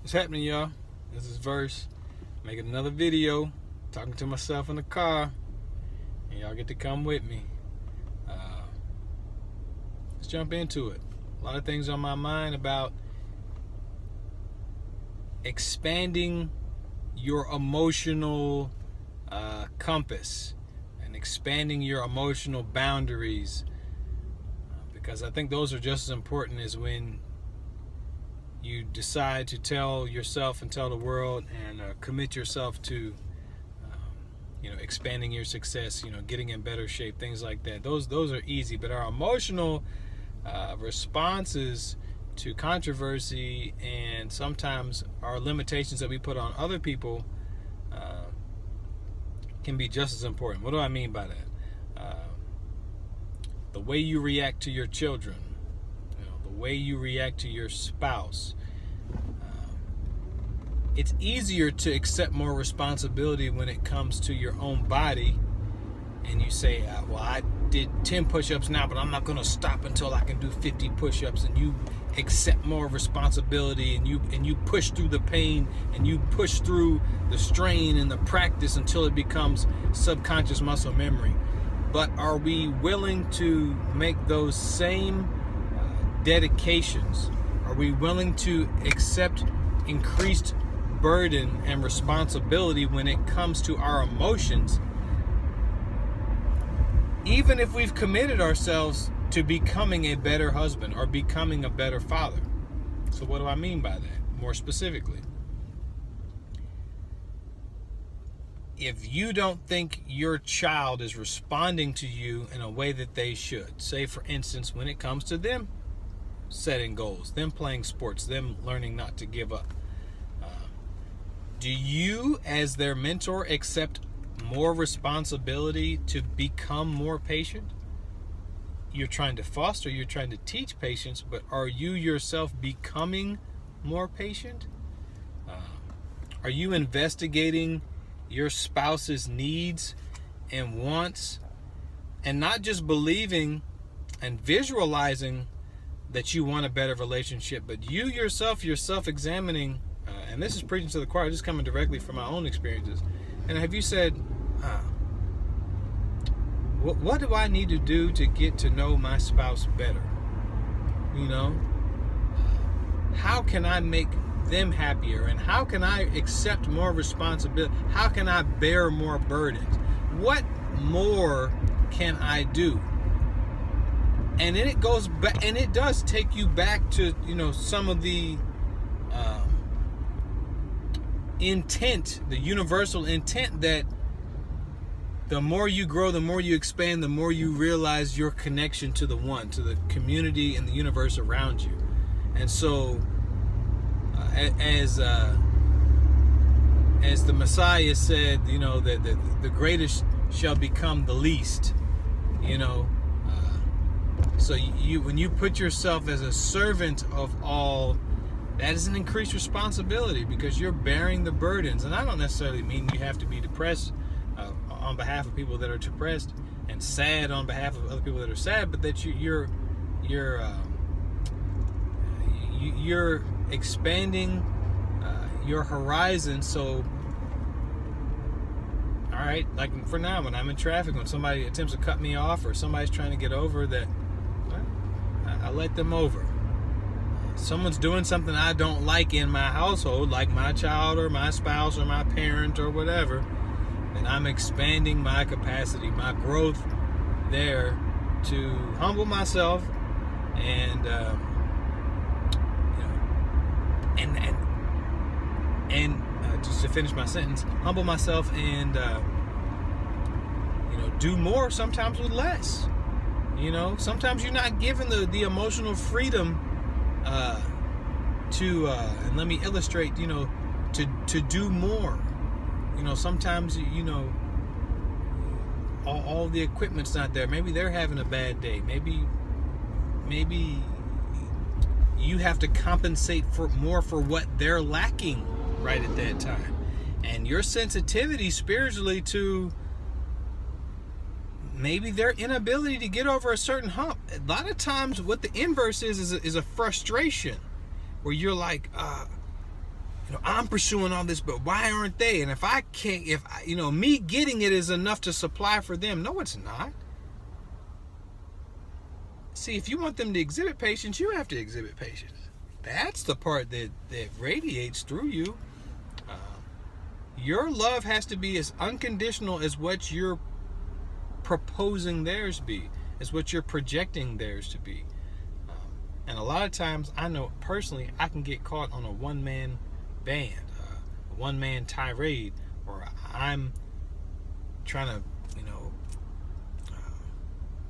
What's happening, y'all? This is Verse, making another video, talking to myself in the car, and y'all get to come with me. Let's jump into it. A lot of things on my mind about expanding your emotional compass and expanding your emotional boundaries, because I think those are just as important as when you decide to tell yourself and tell the world and commit yourself to expanding your success, getting in better shape, things like that. Those are easy, but our emotional responses to controversy and sometimes our limitations that we put on other people can be just as important. What do I mean by that? The way you react to your children, the way you react to your spouse. It's easier to accept more responsibility when it comes to your own body, and you say, well, I did 10 push-ups now, but I'm not going to stop until I can do 50 push-ups, and you accept more responsibility, and you push through the pain, and you push through the strain and the practice until it becomes subconscious muscle memory. But are we willing to make those same dedications? Are we willing to accept increased burden and responsibility when it comes to our emotions, even if we've committed ourselves to becoming a better husband or becoming a better father? So what do I mean by that more specifically? If you don't think your child is responding to you in a way that they should, say for instance when it comes to them setting goals, them playing sports, them learning not to give up, do you as their mentor accept more responsibility to become more patient? You're trying to foster, you're trying to teach patience, but are you yourself becoming more patient? Are you investigating your spouse's needs and wants, and not just believing and visualizing that you want a better relationship, but you yourself, you're self-examining, and this is preaching to the choir, just coming directly from my own experiences. And have you said, what do I need to do to get to know my spouse better? How can I make them happier? And how can I accept more responsibility? How can I bear more burdens? What more can I do? And then it goes back, and it does take you back to, some of the intent, the universal intent that the more you grow, the more you expand, the more you realize your connection to the one, to the community and the universe around you. And so, as the Messiah said, that the greatest shall become the least. So when you put yourself as a servant of all, that is an increased responsibility because you're bearing the burdens. And I don't necessarily mean you have to be depressed on behalf of people that are depressed and sad on behalf of other people that are sad, but that you're expanding your horizon. So, all right, like for now, when I'm in traffic, when somebody attempts to cut me off or somebody's trying to get over, that I let them over. Someone's doing something I don't like in my household, like my child or my spouse or my parent or whatever, and I'm expanding my capacity, my growth there to humble myself and just to finish my sentence, humble myself and do more sometimes with less. Sometimes you're not given the emotional freedom and let me illustrate, to do more. Sometimes, all the equipment's not there. Maybe they're having a bad day. Maybe you have to compensate for what they're lacking right at that time. And your sensitivity spiritually to maybe their inability to get over a certain hump. A lot of times what the inverse is a frustration where you're like, I'm pursuing all this, but why aren't they? And if I can't, me getting it is enough to supply for them. No, it's not. See, if you want them to exhibit patience, you have to exhibit patience. That's the part that radiates through you. Your love has to be as unconditional as what you're proposing theirs be, as what you're projecting theirs to be. And a lot of times, I know personally, I can get caught on a one-man band, a one-man tirade, or I'm trying to,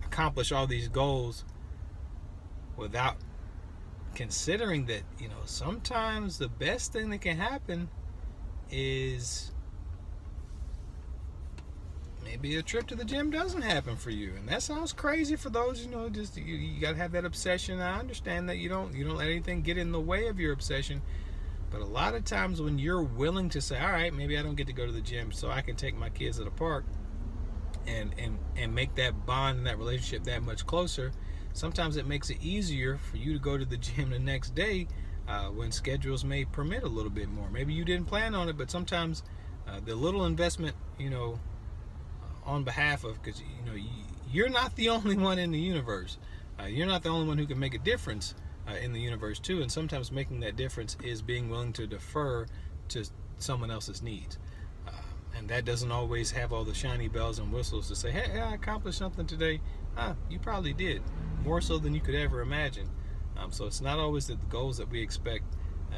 accomplish all these goals without considering that, sometimes the best thing that can happen is maybe a trip to the gym doesn't happen for you. And that sounds crazy for those, just you got to have that obsession. I understand that you don't let anything get in the way of your obsession. But a lot of times when you're willing to say, all right, maybe I don't get to go to the gym so I can take my kids to the park and make that bond and that relationship that much closer, sometimes it makes it easier for you to go to the gym the next day when schedules may permit a little bit more. Maybe you didn't plan on it, but sometimes the little investment, on behalf of, because you're not the only one in the universe. You're not the only one who can make a difference in the universe too. And sometimes making that difference is being willing to defer to someone else's needs. And that doesn't always have all the shiny bells and whistles to say, hey, I accomplished something today. You probably did, more so than you could ever imagine. So it's not always the goals that we expect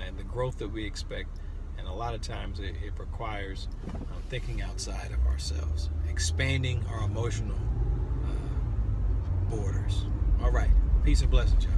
and the growth that we expect. And a lot of times it requires thinking outside of ourselves, expanding our emotional borders. All right. Peace and blessings, y'all.